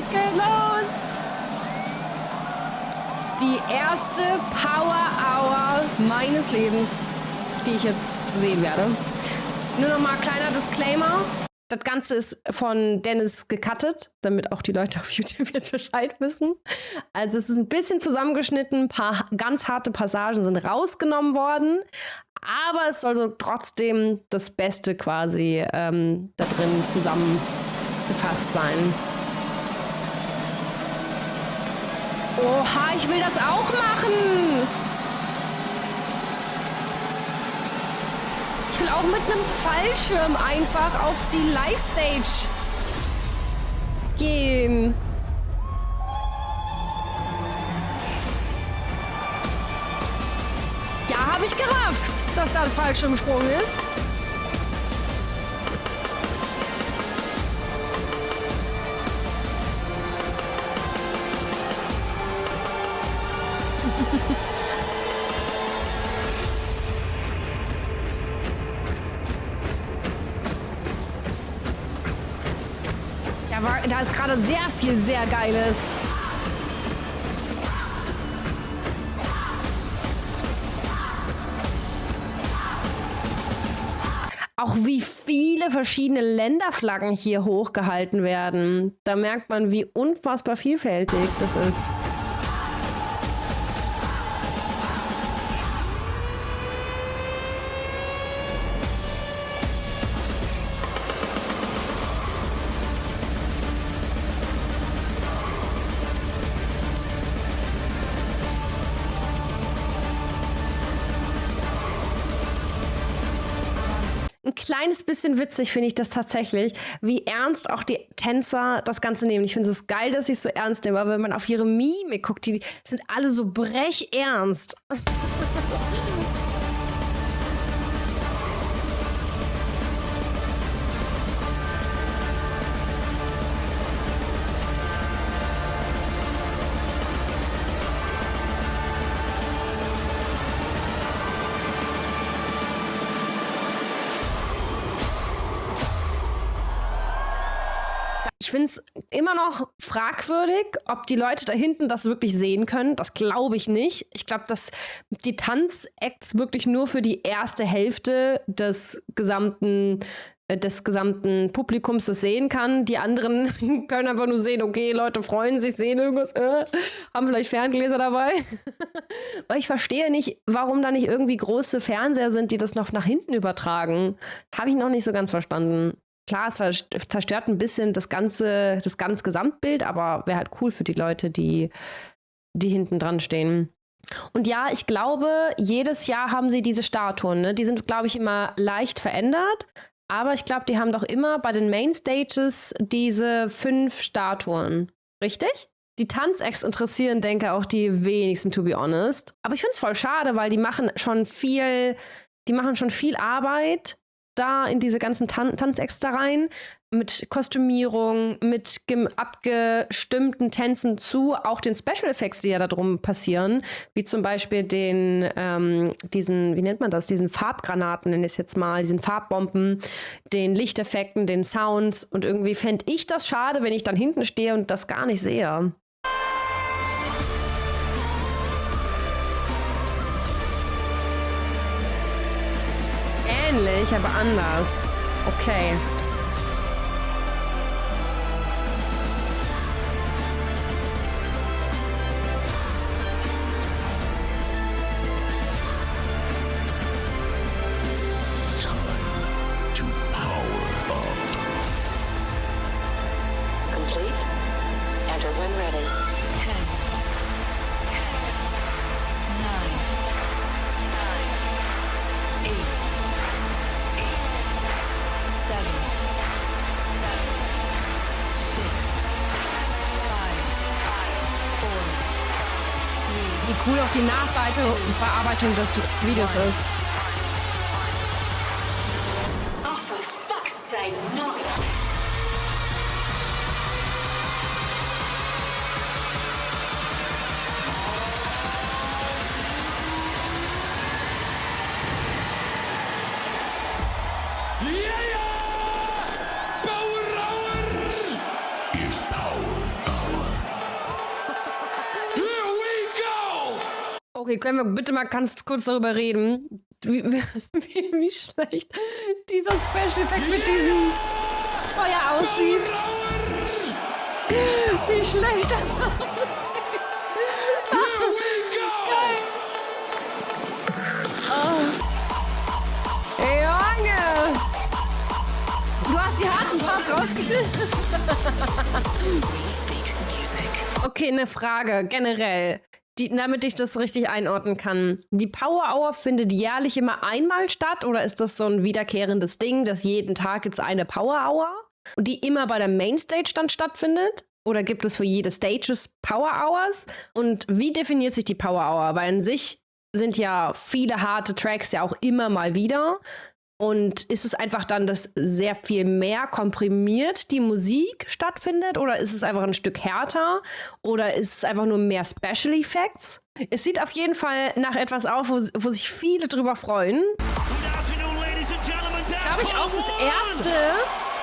Es geht los! Die erste Power Hour meines Lebens, die ich jetzt sehen werde. Nur noch mal kleiner Disclaimer. Das Ganze ist von Dennis gecuttet, damit auch die Leute auf YouTube jetzt Bescheid wissen. Also es ist ein bisschen zusammengeschnitten, ein paar ganz harte Passagen sind rausgenommen worden. Aber es soll so trotzdem das Beste quasi da drin zusammengefasst sein. Oha, ich will das auch machen! Ich will auch mit einem Fallschirm einfach auf die Live-Stage gehen. Ja, habe ich gerafft, dass da ein Fallschirmsprung ist. Da ist gerade sehr viel sehr Geiles. Auch wie viele verschiedene Länderflaggen hier hochgehalten werden. Da merkt man, wie unfassbar vielfältig das ist. Ein kleines bisschen witzig finde ich das tatsächlich, wie ernst auch die Tänzer das Ganze nehmen. Ich finde es geil, dass sie es so ernst nehmen, aber wenn man auf ihre Mimik guckt, die sind alle so brechernst. Ich finde es immer noch fragwürdig, ob die Leute da hinten das wirklich sehen können. Das glaube ich nicht. Ich glaube, dass die Tanzacts wirklich nur für die erste Hälfte des gesamten Publikums das sehen kann. Die anderen können einfach nur sehen, okay, Leute freuen sich, sehen irgendwas, haben vielleicht Ferngläser dabei. Weil ich verstehe nicht, warum da nicht irgendwie große Fernseher sind, die das noch nach hinten übertragen. Habe ich noch nicht so ganz verstanden. Klar, es zerstört ein bisschen das ganze Gesamtbild, aber wäre halt cool für die Leute, die hinten dran stehen. Und ja, ich glaube, jedes Jahr haben sie diese Statuen, ne? Die sind, glaube ich, immer leicht verändert, aber ich glaube, die haben doch immer bei den Mainstages diese 5 Statuen. Richtig? Die Tanzacts interessieren, denke ich, auch die wenigsten, to be honest. Aber ich finde es voll schade, weil die machen schon viel Arbeit da in diese ganzen Tanzacts da rein, mit Kostümierung, mit abgestimmten Tänzen zu auch den Special Effects, die ja da drum passieren, wie zum Beispiel diesen, wie nennt man das, diesen Farbgranaten, nenne ich es jetzt mal, diesen Farbbomben, den Lichteffekten, den Sounds, und irgendwie fände ich das schade, wenn ich dann hinten stehe und das gar nicht sehe. Ähnlich, aber anders. Okay. Wie cool auch die Nachbearbeitung des Videos ist. Oh, for fuck's sake, no! Power Hour! Is Power Hour. Okay, können wir bitte mal ganz kurz darüber reden, wie schlecht dieser Special Effekt mit diesem Feuer aussieht. Wie schlecht das aussieht. Geil. Oh. Junge! Du hast die harten Parts rausgeschnitten. Okay, eine Frage generell, damit ich das richtig einordnen kann. Die Power Hour findet jährlich immer einmal statt oder ist das so ein wiederkehrendes Ding, dass jeden Tag gibt es eine Power Hour und die immer bei der Mainstage dann stattfindet? Oder gibt es für jede Stages Power Hours? Und wie definiert sich die Power Hour? Weil an sich sind ja viele harte Tracks ja auch immer mal wieder. Und ist es einfach dann, dass sehr viel mehr komprimiert die Musik stattfindet? Oder ist es einfach ein Stück härter? Oder ist es einfach nur mehr Special Effects? Es sieht auf jeden Fall nach etwas aus, wo sich viele drüber freuen.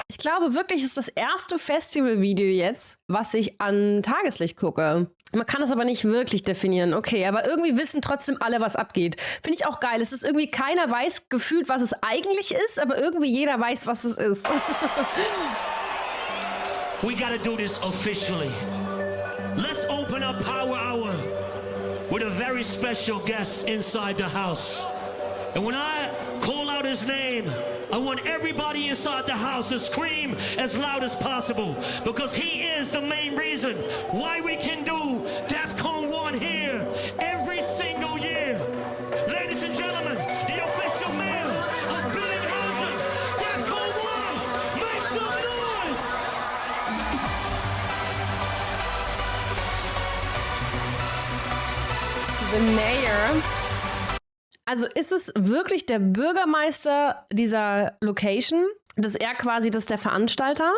Ich glaube wirklich, es ist das erste Festivalvideo jetzt, was ich an Tageslicht gucke. Man kann es aber nicht wirklich definieren. Okay, aber irgendwie wissen trotzdem alle, was abgeht. Finde ich auch geil. Es ist irgendwie, keiner weiß gefühlt, was es eigentlich ist, aber irgendwie jeder weiß, was es ist. We gotta do this officially. Let's open up Power Hour with a very special guest inside the house. And when I call out his name, I want everybody inside the house to scream as loud as possible, because he is the main reason why we can do DEFCON 1 here every single year. Ladies and gentlemen, the official mayor of Billinghausen, DEFCON 1, make some noise! The Mayor. Also ist es wirklich der Bürgermeister dieser Location? Das ist er quasi, das ist der Veranstalter?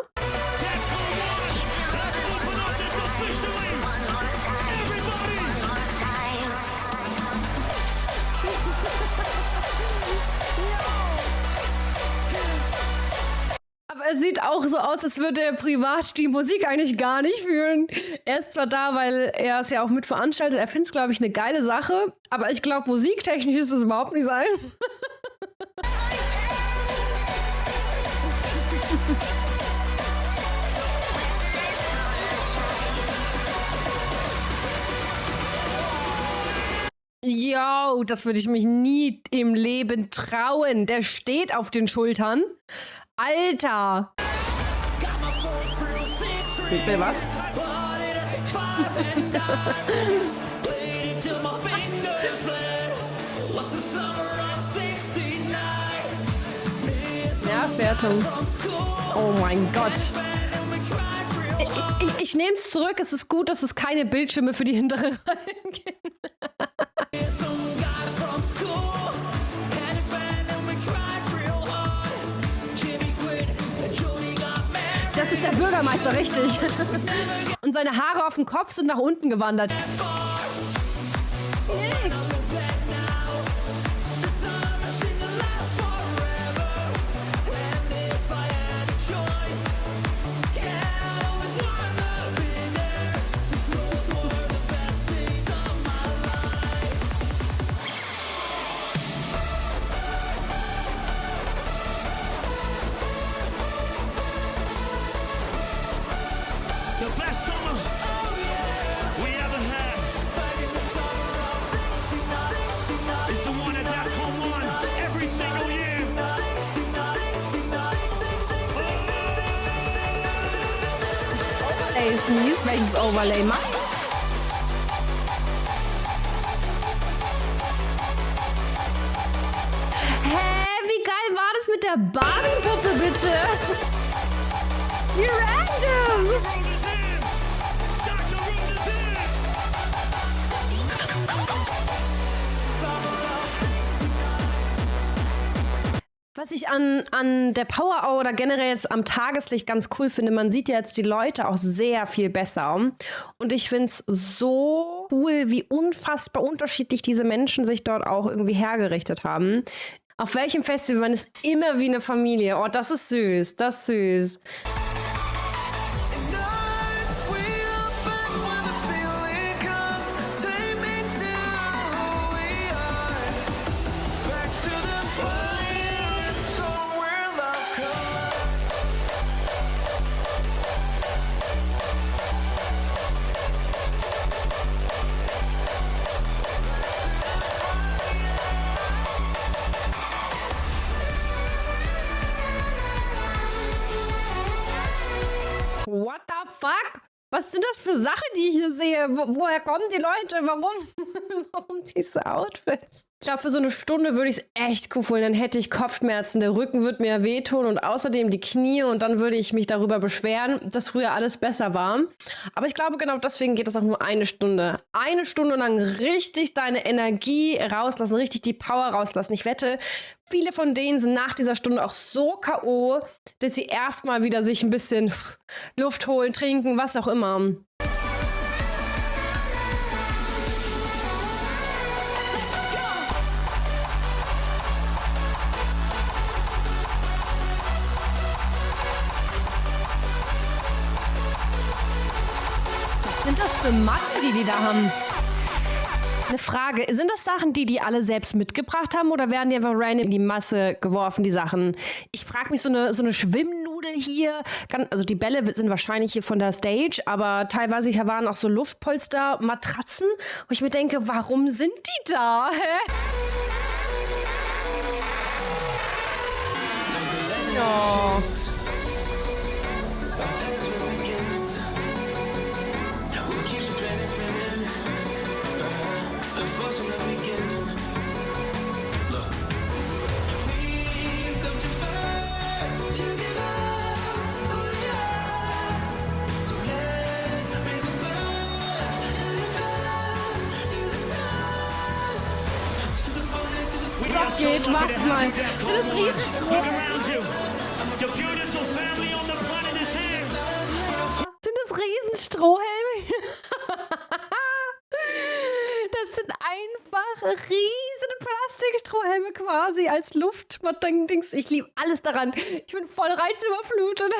Aber es sieht auch so aus, als würde er privat die Musik eigentlich gar nicht fühlen. Er ist zwar da, weil er es ja auch mit veranstaltet. Er findet es, glaube ich, eine geile Sache. Aber ich glaube, musiktechnisch ist es überhaupt nicht sein. Jo, das würde ich mich nie im Leben trauen. Der steht auf den Schultern. Alter! Will was? Nervwertung. Oh mein Gott. Ich nehme es zurück. Es ist gut, dass es keine Bildschirme für die hintere Reihe gibt. Das ist der Bürgermeister, richtig. Und seine Haare auf dem Kopf sind nach unten gewandert. The best summer we ever had is the one at DEFCON 1 every single year. Overlay ist mies. Welches Overlay macht's? Hä, wie geil war das mit der Barbie-Puppe, bitte? Wie random! Was ich an der Power Hour oder generell jetzt am Tageslicht ganz cool finde, man sieht ja jetzt die Leute auch sehr viel besser. Und ich finde es so cool, wie unfassbar unterschiedlich diese Menschen sich dort auch irgendwie hergerichtet haben. Auf welchem Festival, man ist immer wie eine Familie. Oh, das ist süß, das ist süß. what the fuck? Was sind das für Sachen, die ich hier sehe? Woher kommen die Leute? Warum? Warum diese Outfits? Ich glaube, für so eine Stunde würde ich es echt cool finden. Dann hätte ich Kopfschmerzen, der Rücken würde mir wehtun und außerdem die Knie und dann würde ich mich darüber beschweren, dass früher alles besser war. Aber ich glaube, genau deswegen geht das auch nur eine Stunde. Eine Stunde lang richtig deine Energie rauslassen, richtig die Power rauslassen. Ich wette, viele von denen sind nach dieser Stunde auch so K.O., dass sie erstmal wieder sich ein bisschen Luft holen, trinken, was auch immer. Was sind das für Matten, die da haben? Eine Frage, sind das Sachen, die alle selbst mitgebracht haben oder werden die einfach random in die Masse geworfen, die Sachen? Ich frage mich, so eine Schwimmnudel hier, also die Bälle sind wahrscheinlich hier von der Stage, aber teilweise hier waren auch so Luftpolster, Matratzen, wo ich mir denke, warum sind die da? Hä? Ja. Geht, warte mal. Sind das Sind das Riesenstrohhelme? Das sind einfach riesen Plastikstrohhelme quasi als Luftmatten-Dings. Ich liebe alles daran. Ich bin voll reizüberflutet.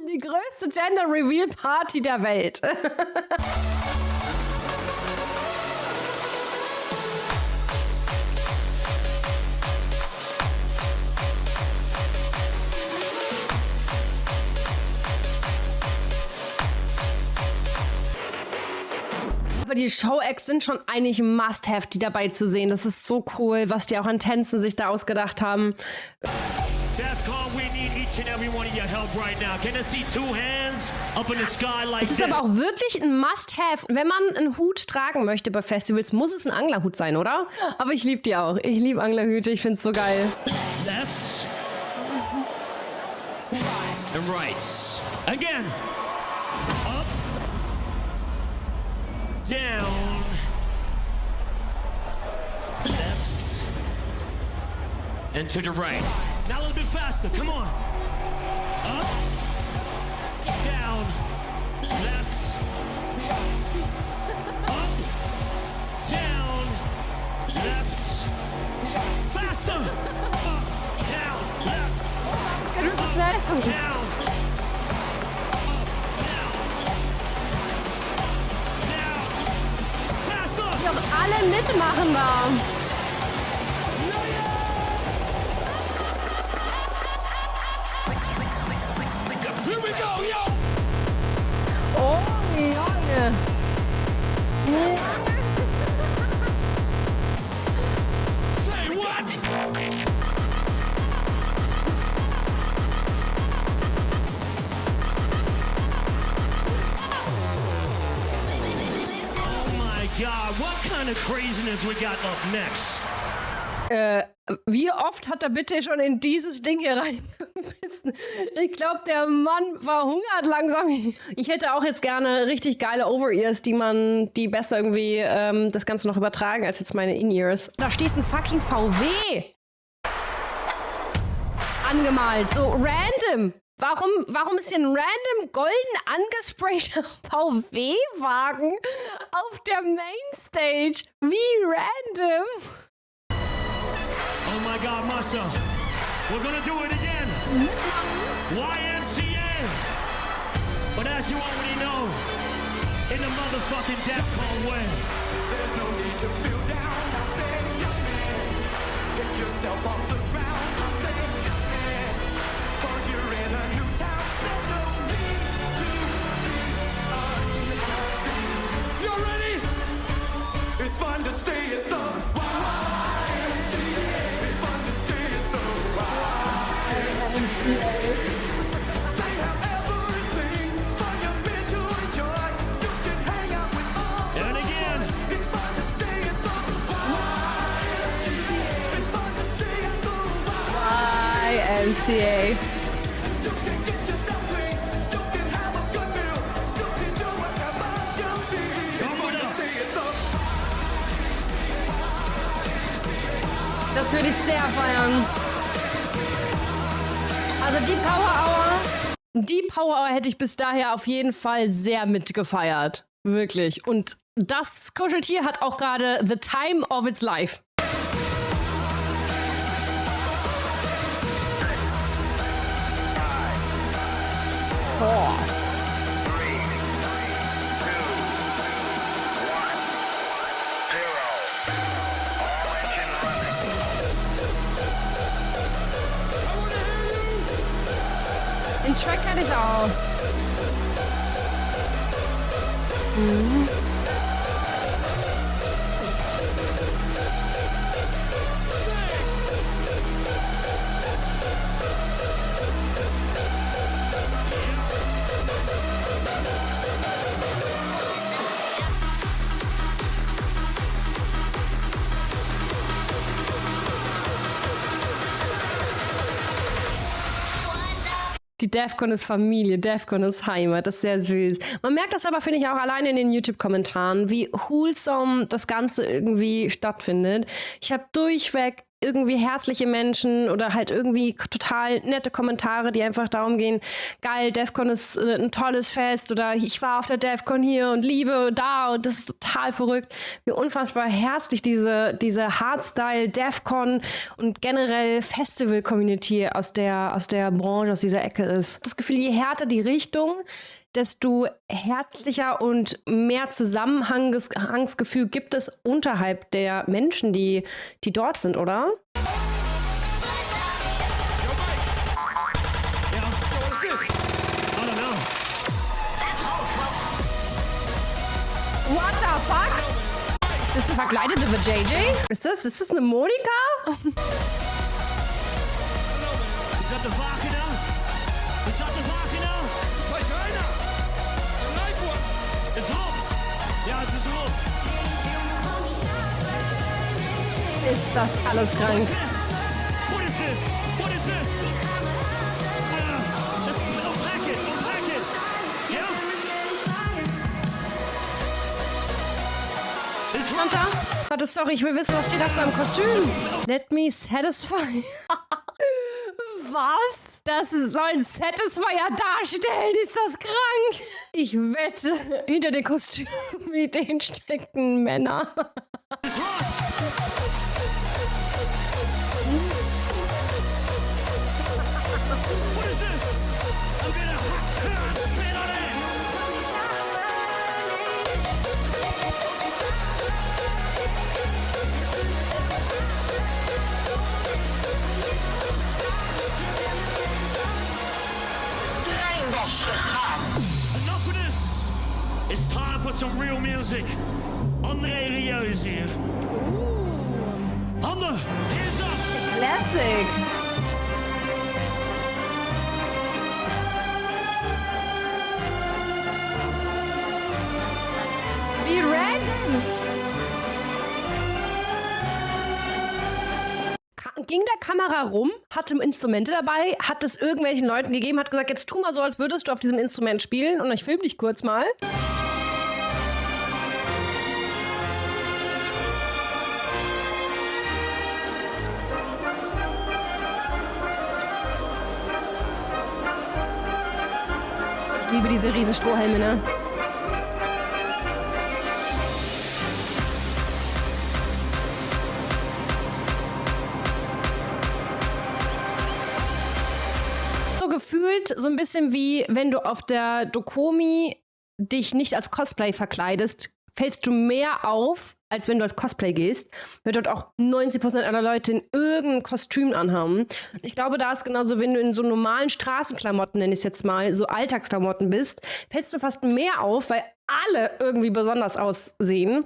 Die größte Gender Reveal Party der Welt. Aber die Show-Acts sind schon eigentlich ein Must-Have, die dabei zu sehen. Das ist so cool, was die auch an Tänzen sich da ausgedacht haben. Es ist aber auch wirklich ein Must-Have. Wenn man einen Hut tragen möchte bei Festivals, muss es ein Anglerhut sein, oder? Aber ich liebe die auch. Ich liebe Anglerhüte. Ich finde es so geil. Left and right. Again. Up. Down. Left. And to the right. Now a little bit faster. Come on. Up. Down. Left. Up. Down. Left. Faster. Up. Down. Left. Schnell. Down. Die auch alle mitmachen da. Oh, Junge. God, what kind of craziness we got up next? Wie oft hat er bitte schon in dieses Ding hier reingebissen? Ich glaube, der Mann verhungert langsam. Ich hätte auch jetzt gerne richtig geile Over-Ears, die besser irgendwie das Ganze noch übertragen als jetzt meine In-Ears. Da steht ein fucking VW angemalt, so random. Warum ist hier ein random golden angesprayter VW-Wagen auf der Mainstage? Wie random? Oh my God, Masha. We're gonna do it again. YMCA. But as you already know, in the motherfucking DEFCON way. There's no need to feel down. I say, young man, pick yourself off the ground. I say, young man, 'cause you're in a new town. There's no need to be sexy, ey. You can get yourself clean. You can have a good meal. You can do whatever you feel. Come with You us. see it, though. Das würde ich sehr feiern. Also die Power Hour hätte ich bis daher auf jeden Fall sehr mitgefeiert. Wirklich. Und das Kuscheltier hat auch gerade the time of its life. Oh. Den Track kenne ich auch. Die Defcon ist Familie, Defcon ist Heimat, das ist sehr süß. Man merkt das aber, finde ich, auch alleine in den YouTube-Kommentaren, wie wholesome das Ganze irgendwie stattfindet. Ich habe durchweg irgendwie herzliche Menschen oder halt irgendwie total nette Kommentare, die einfach darum gehen, geil, Defcon ist ein tolles Fest oder ich war auf der Defcon hier und liebe da und das ist total verrückt, wie unfassbar herzlich diese Hardstyle, Defcon und generell Festival-Community aus der Branche, aus dieser Ecke ist. Das Gefühl, je härter die Richtung, desto herzlicher und mehr Zusammenhangsgefühl gibt es unterhalb der Menschen, die dort sind, oder? What the fuck? Ist das eine verkleidete JJ? Ist das eine Monika? Is that the vagina? Is that the vagina? Vagina. A live one. It's hot. Ja, es ist rot. Ist das alles krank? What is this? What is this? Let's unpack it. Unpack it. Yeah? It's Und da? Warte, sorry, ich will wissen, was steht auf seinem Kostüm. Let me satisfy. Was? Das soll ein Satisfier darstellen? Ist das krank? Ich wette, hinter den Kostümen stecken Männer. What is this? I'm gonna spit on it. Enough of this. It's time for some real music. André Rieu is here. Handen, hands up. Classic. Wie random. Ging der Kamera rum, hatte Instrumente dabei, hat es irgendwelchen Leuten gegeben, hat gesagt, jetzt tu mal so, als würdest du auf diesem Instrument spielen und ich film dich kurz mal. Ich liebe diese riesen Strohhelme, ne? Gefühlt so ein bisschen wie, wenn du auf der Dokomi dich nicht als Cosplay verkleidest, fällst du mehr auf, als wenn du als Cosplay gehst, weil dort auch 90% aller Leute in irgendein Kostüm anhaben. Ich glaube, da ist genauso, wenn du in so normalen Straßenklamotten, nenne ich es jetzt mal, so Alltagsklamotten bist, fällst du fast mehr auf, weil alle irgendwie besonders aussehen.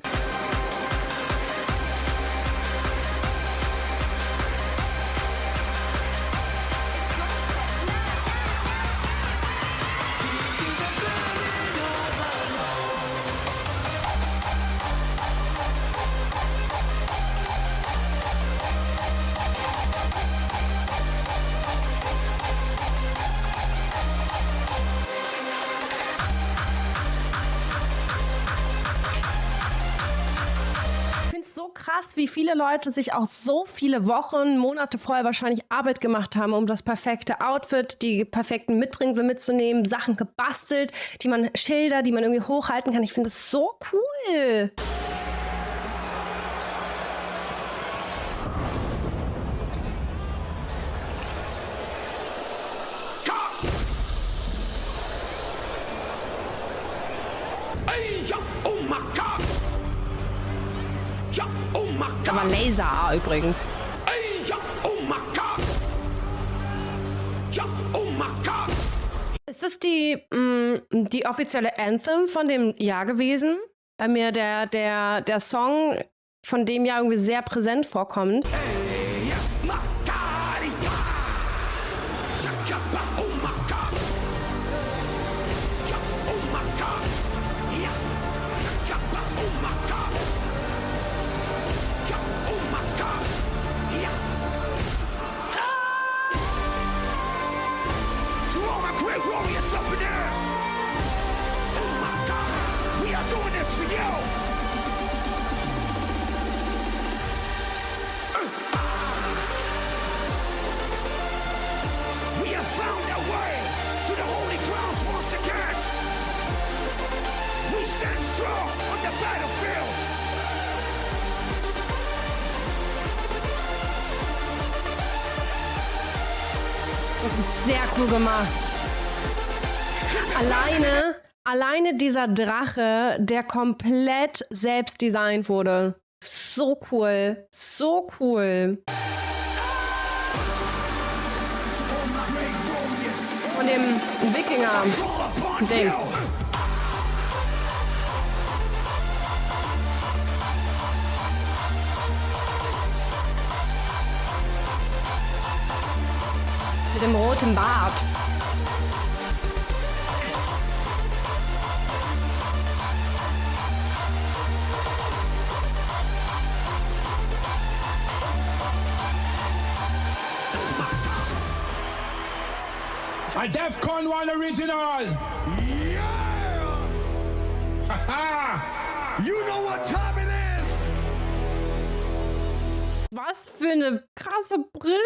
so krass, wie viele Leute sich auch so viele Wochen, Monate vorher wahrscheinlich Arbeit gemacht haben, um das perfekte Outfit, die perfekten Mitbringsel mitzunehmen, Sachen gebastelt, Schilder, die man irgendwie hochhalten kann. Ich finde das so cool. Da war Laser übrigens. Ist das die offizielle Anthem von dem Jahr gewesen? Bei mir der Song von dem Jahr irgendwie sehr präsent vorkommt. Das ist sehr cool gemacht. Alleine dieser Drache, der komplett selbst designt wurde. So cool. So cool. Von dem Wikinger-Ding. Mit dem roten Bart. A Defcon 1 original. Yeah! Haha! You know what time it is? Was für eine krasse Brille.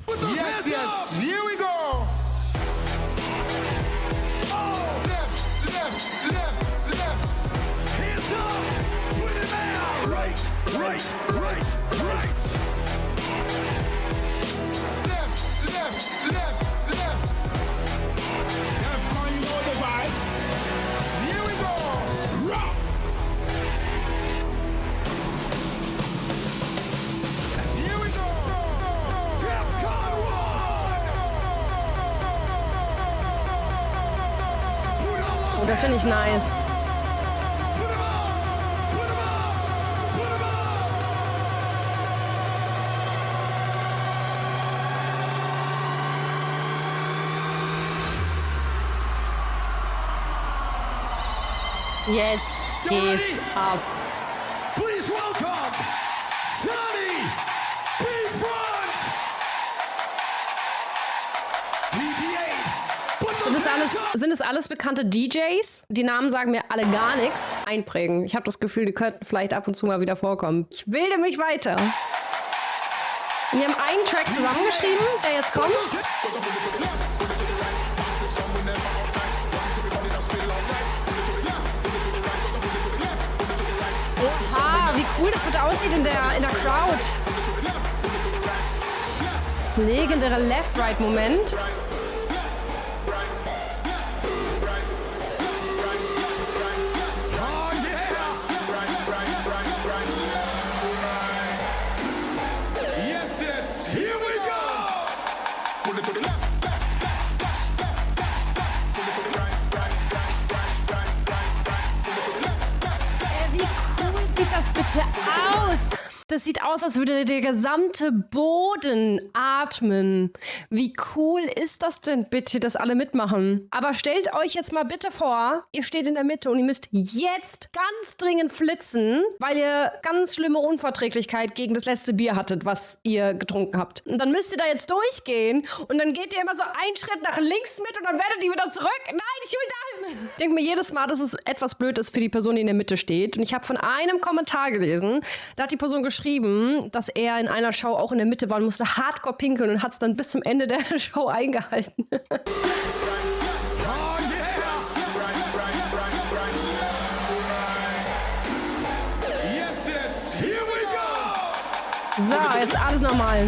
Yes, yes. Here we go. Oh! Left, left, left, left. Hands up! Put it out! Right, right, right, right! Left, left, left, left. Defcon, you know the vibes. Here we go. Rock. Here we go. Defcon 1! Oh, das finde ich nice. Put 'em on! Put 'em on! Put 'em on! Jetzt geht's ab. Please welcome Sonny B-Front! VP8! Sind das alles bekannte DJs? Die Namen sagen mir alle gar nichts. Einprägen. Ich habe das Gefühl, die könnten vielleicht ab und zu mal wieder vorkommen. Ich wilde mich weiter. Und die haben einen Track zusammengeschrieben, der jetzt kommt. Oha, wie cool das bitte aussieht in der Crowd. Legendärer Left-Right-Moment. Oh yeah! Yes, yes. Here we go! Pull it to the left. Pull it to the right. Wie cool sieht das bitte aus? Das sieht aus, als würde der gesamte Boden atmen. Wie cool ist das denn bitte, dass alle mitmachen? Aber stellt euch jetzt mal bitte vor, ihr steht in der Mitte und ihr müsst jetzt ganz dringend flitzen, weil ihr ganz schlimme Unverträglichkeit gegen das letzte Bier hattet, was ihr getrunken habt. Und dann müsst ihr da jetzt durchgehen und dann geht ihr immer so einen Schritt nach links mit und dann werdet ihr wieder zurück. Nein, ich will dahin. Ich denke mir jedes Mal, dass es etwas blöd ist für die Person, die in der Mitte steht. Und ich habe von einem Kommentar gelesen, da hat die Person geschrieben, dass er in einer Show auch in der Mitte war und musste hardcore pinkeln und hat es dann bis zum Ende der Show eingehalten. Oh yeah! Yes, yes, here we go! So, jetzt alles normal.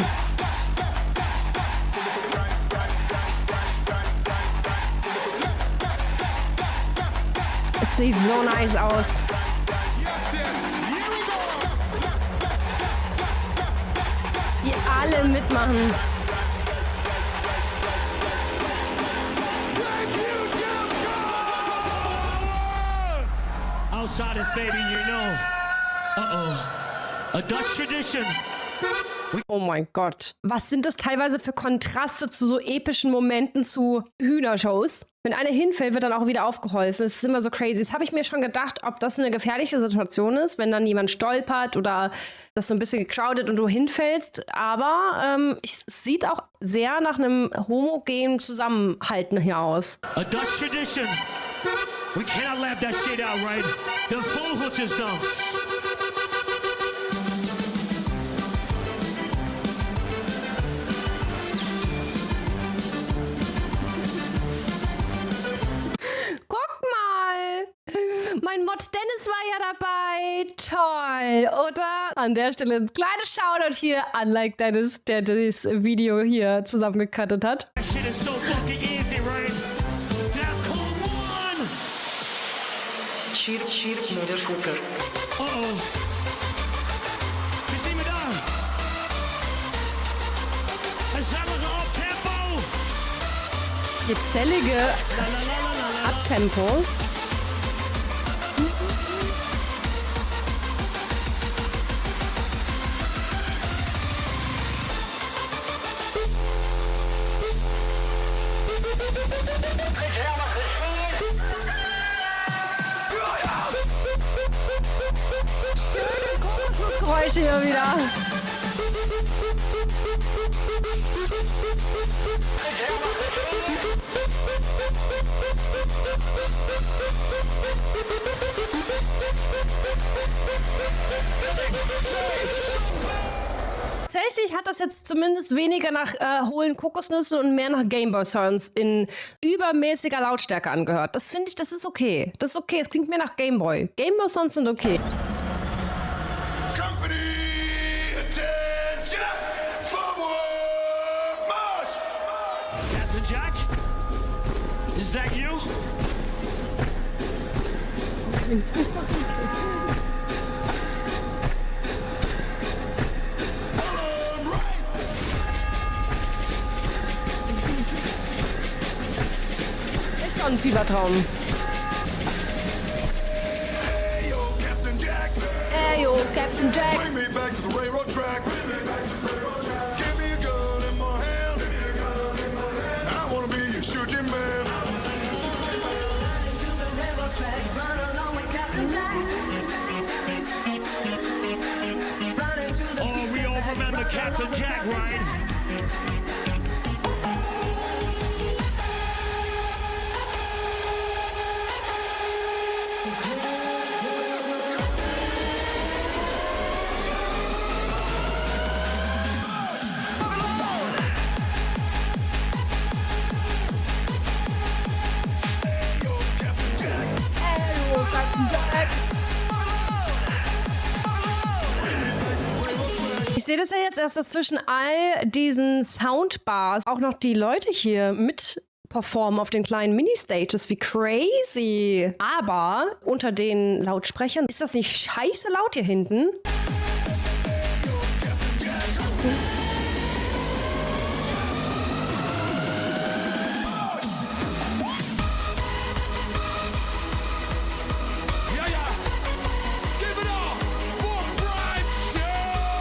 Es sieht so nice aus. Yes, yes, here we go! Wie alle mitmachen. Thank you, Jim Carr! Outsiders, baby, you know. Uh-oh. A Dutch tradition. Oh mein Gott. Was sind das teilweise für Kontraste zu so epischen Momenten zu Hühnershows? Wenn einer hinfällt, wird dann auch wieder aufgeholfen. Es ist immer so crazy. Das habe ich mir schon gedacht, ob das eine gefährliche Situation ist, wenn dann jemand stolpert oder das so ein bisschen gecrowded und du hinfällst. Aber es sieht auch sehr nach einem homogenen Zusammenhalten hier aus. A Dutch tradition. We cannot laugh that shit out, right? The vogeltjes dance. Guck mal! Mein Mod Dennis war ja dabei. Toll, oder? An der Stelle ein kleines Shoutout hier an Like Dennis, der das Video hier zusammengecuttet hat. That shit is so fucking easy, right? That's called one. Cheer, Motherfucker. Uh-oh. Bist du da? Gezellige Abtempo. Gezellige Abtempo. Geräusche hier wieder. Tatsächlich hat das jetzt zumindest weniger nach hohlen Kokosnüsse und mehr nach Gameboy-Sounds in übermäßiger Lautstärke angehört. Das finde ich, das ist okay. Das ist okay, es klingt mehr nach Gameboy. Gameboy-Sounds sind okay. Company, attention, forward, march! Captain Jack? Is that you? All right! Ist schon ein Fiebertraum. Hey, yo, Captain Jack! Ey, yo, Captain Jack. Bring me back to the railroad track. Give me a gun in my hand. I wanna be a shooting man. Oh, we all remember Captain Jack, right? Ich sehe das ja jetzt erst, dass zwischen all diesen Soundbars auch noch die Leute hier mit performen auf den kleinen Mini-Stages. Wie crazy. Aber unter den Lautsprechern, ist das nicht scheiße laut hier hinten? Yeah, yeah. Give it up for Prime Show!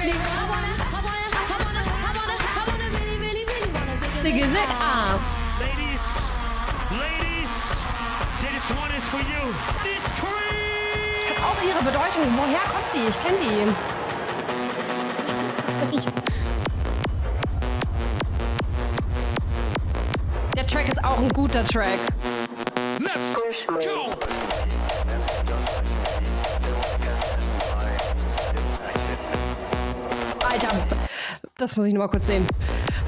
really. Siggy Sig. Ah. Ladies, this one is for you. This Cream! Hat auch ihre Bedeutung. Woher kommt die? Ich kenne die. Der Track ist auch ein guter Track. Let's go. Alter, das muss ich nur mal kurz sehen.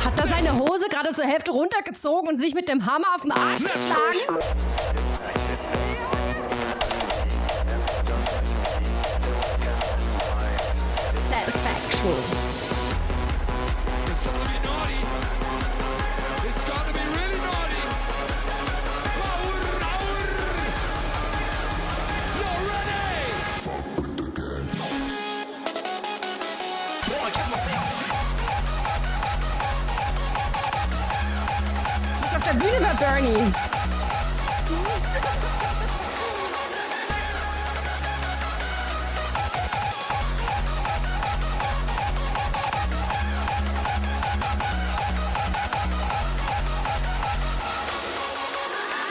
Hat er seine Hose gerade zur Hälfte runtergezogen und sich mit dem Hammer auf den Arsch geschlagen? Satisfaction. It's gonna be naughty. It's gonna be really naughty. Power hour. You're ready. Was ist auf der Bühne bei Bernie?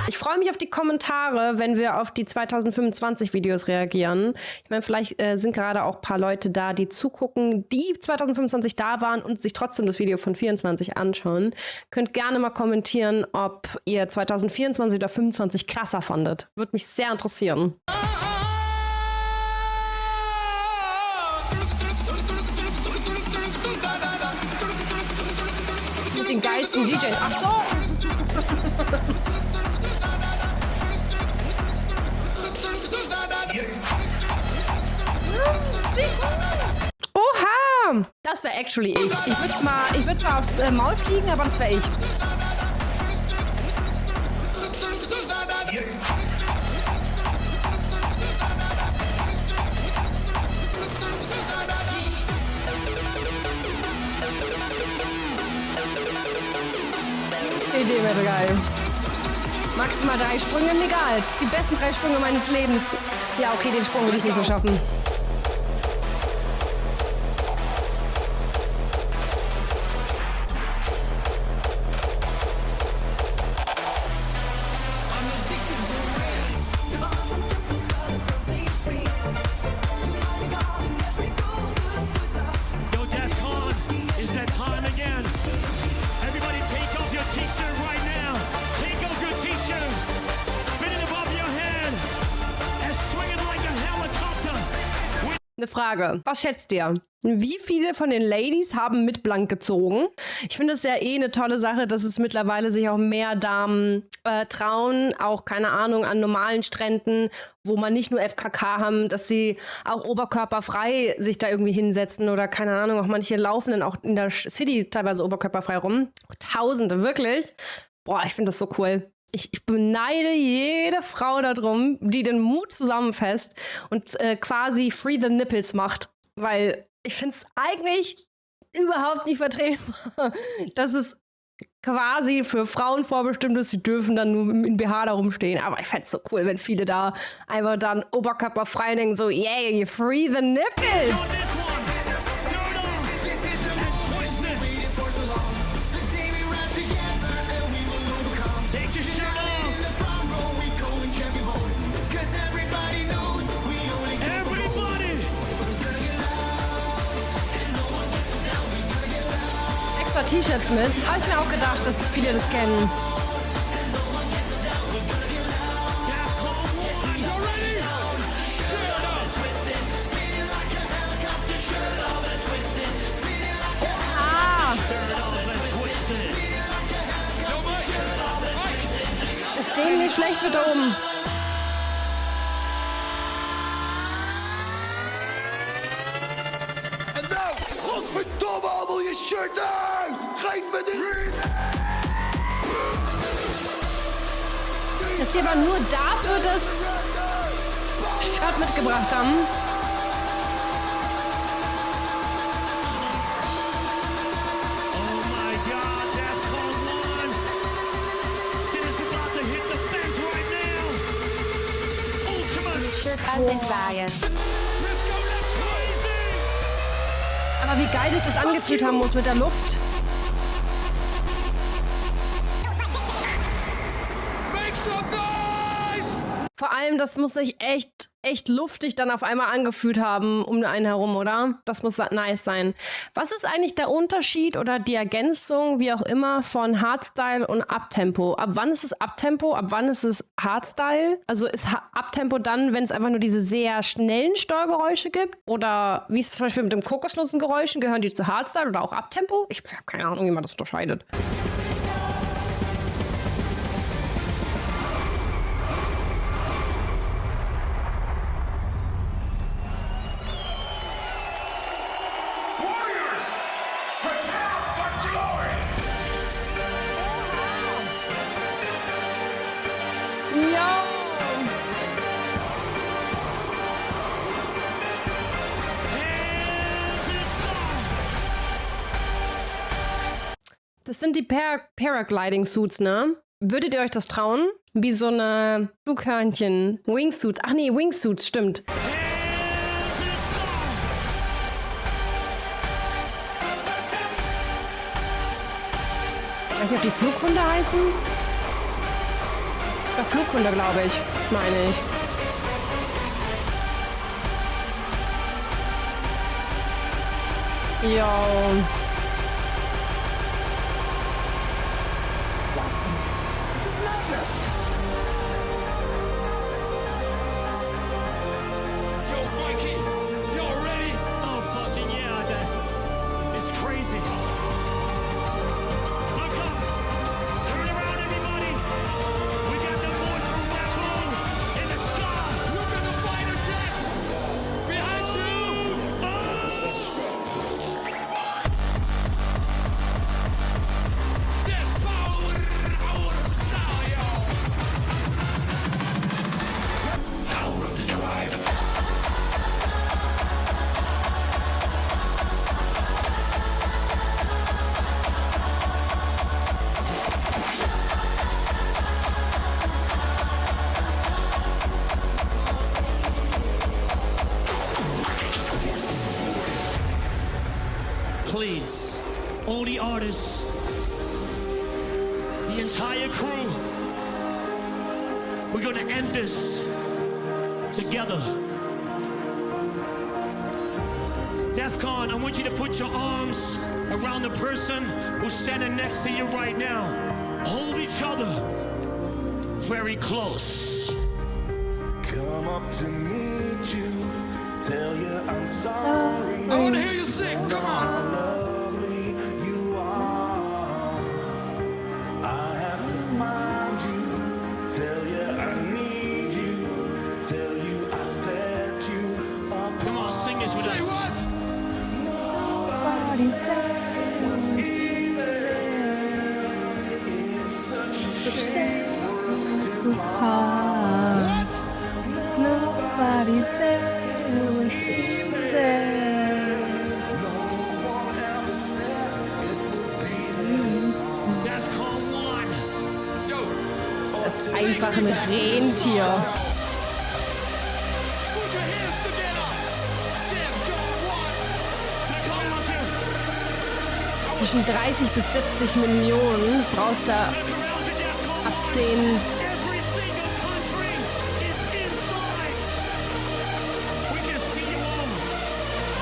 Ich freue mich auf die Kommentare, wenn wir auf die 2025 Videos reagieren. Ich meine, vielleicht sind gerade auch ein paar Leute da, die zugucken, die 2025 da waren und sich trotzdem das Video von 24 anschauen. Könnt gerne mal kommentieren, ob ihr 2024 oder 2025 krasser fandet. Würde mich sehr interessieren. Mit den geilsten DJs. Ach so! Oha! Das wäre actually ich. Ich würde zwar aufs Maul fliegen, aber das wäre ich. Die Idee wäre geil. Maximal 3 Sprünge, mir egal. Die besten 3 Sprünge meines Lebens. Ja, okay, den Sprung würde ich nicht so schaffen. Yo, Defcon, is that time again? Everybody take off your t-shirt right now. Take off your t-shirt. Spin it above your head. And swing it like a helicopter. Eine Frage. Was schätzt ihr? Wie viele von den Ladies haben mit blank gezogen? Ich finde es ja eine tolle Sache, dass es mittlerweile sich auch mehr Damen trauen, auch, keine Ahnung, an normalen Stränden, wo man nicht nur FKK haben, dass sie auch oberkörperfrei sich da irgendwie hinsetzen oder, keine Ahnung, auch manche laufen dann auch in der City teilweise oberkörperfrei rum. Tausende, wirklich. Boah, ich finde das so cool. Ich beneide jede Frau darum, die den Mut zusammenfasst und quasi Free the Nipples macht. Weil ich finde es eigentlich überhaupt nicht vertretbar, dass es quasi für Frauen vorbestimmt ist. Sie dürfen dann nur in BH da rumstehen. Aber ich fände es so cool, wenn viele da einfach dann oberkörperfrei denken, so, yay, free the nipples. On this one. Shirt off. And twist it. Take your shirt off. Everybody. Extra T-Shirts mit. Habe ich mir auch gedacht, dass viele das kennen. Defcon 1. You ready? Shirt off. Ah, Shirt off and twist it. ist dem nicht schlecht wird da oben. En nou, godverdomme, allemaal je shirt uit! Geef me de Dass sie aber nur dafür das Shirt mitgebracht haben. Oh my God, Defcon 1. It is about to hit the fence right now. Ultimate. Shirt uit en zwaaien. Let's go, let's go. Easy. Aber wie geil sich das angefühlt haben muss mit der Luft. Make some noise! Vor allem, das muss sich echt luftig dann auf einmal angefühlt haben um einen herum, oder? Das muss nice sein. Was ist eigentlich der Unterschied oder die Ergänzung, wie auch immer, von Hardstyle und Uptempo? Ab wann ist es Uptempo? Ab wann ist es Hardstyle? Also ist Uptempo dann, wenn es einfach nur diese sehr schnellen Steuergeräusche gibt? Oder wie ist es zum Beispiel mit dem Kokosnussengeräuschen? Gehören die zu Hardstyle oder auch Uptempo? Ich habe keine Ahnung, wie man das unterscheidet. Das sind die Paragliding-Suits, ne? Würdet ihr euch das trauen? Wie so eine Flughörnchen. Wingsuits. Ach nee, Wingsuits, stimmt. Ich weiß nicht, ob die Flughunde heißen? Ja, Flughunde, glaube ich. Meine ich. Jo. Yo, Mikey, y'all ready? Oh, fucking yeah, it's crazy. Look up. Turn around, everybody. We got the boys from Rebel in the sky. Look at the fighter jets! Behind you! There's power in our style, y'all! Power of the tribe. Please, all the artists, the entire crew, we're gonna end this together. Defcon, I want you to put your arms around the person who's standing next to you right now. Hold each other very close. Come up to meet you, tell you I'm sorry. I wanna hear you sing, come on! How lovely you are. I have to find you, tell you I need you, tell you I set you apart. Come on, sing this with Say us. what? What? Nobody said it was easy. Defcon 1. Yo, Das ist einfach ein Rentier. put your hands together! Defcon 1! Come on, here. Zwischen 30 bis 70 Millionen brauchst du Look around to Defcon ab 1. 10 Every single country is inside. We can see you all.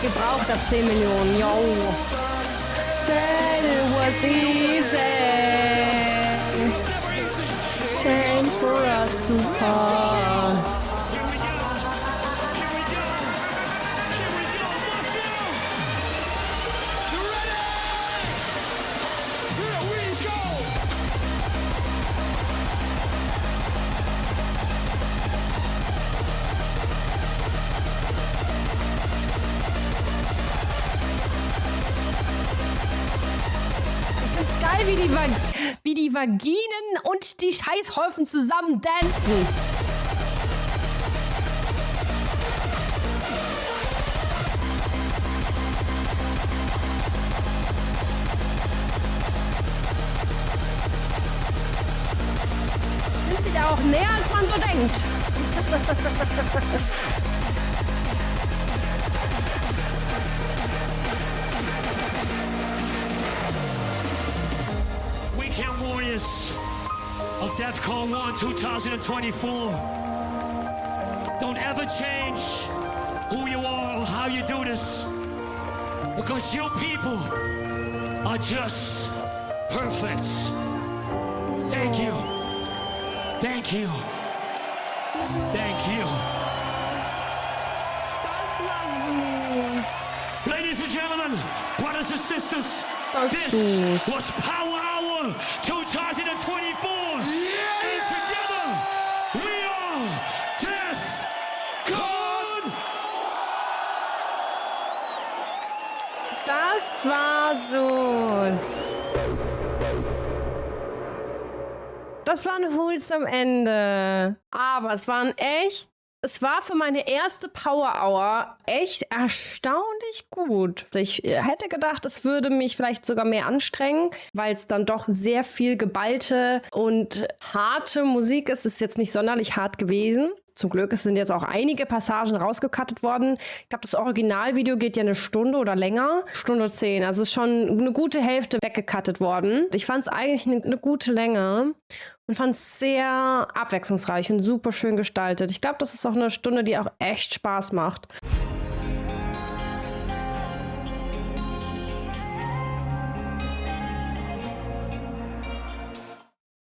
gebraucht ab 10 Millionen. Yo. Said it was easy. Shame for us to part. Here we go. Here we go. Here we go. Marcel. You ready? Here we go! Ich find's geil, wie die Vaginen und die Scheißhäufen zusammen dancen. Sind sich auch näher, als man so denkt. of DEFCON 1 2024. Don't ever change who you are or how you do this, because you people are just perfect. Thank you. Thank you. Thank you. Das war süß. Ladies and gentlemen, brothers and sisters, Das this süß. was Power Hour 2024. And together, we are DEFCON. Das war süß. Das war ein wholesome Ende. Aber es war für meine erste Power Hour echt erstaunlich gut. Ich hätte gedacht, es würde mich vielleicht sogar mehr anstrengen, weil es dann doch sehr viel geballte und harte Musik ist. Es ist jetzt nicht sonderlich hart gewesen. Zum Glück sind jetzt auch einige Passagen rausgecuttet worden. Ich glaube, das Originalvideo geht ja eine Stunde oder länger. Stunde 10. Also ist schon eine gute Hälfte weggecuttet worden. Ich fand es eigentlich eine gute Länge und fand es sehr abwechslungsreich und super schön gestaltet. Ich glaube, das ist auch eine Stunde, die auch echt Spaß macht.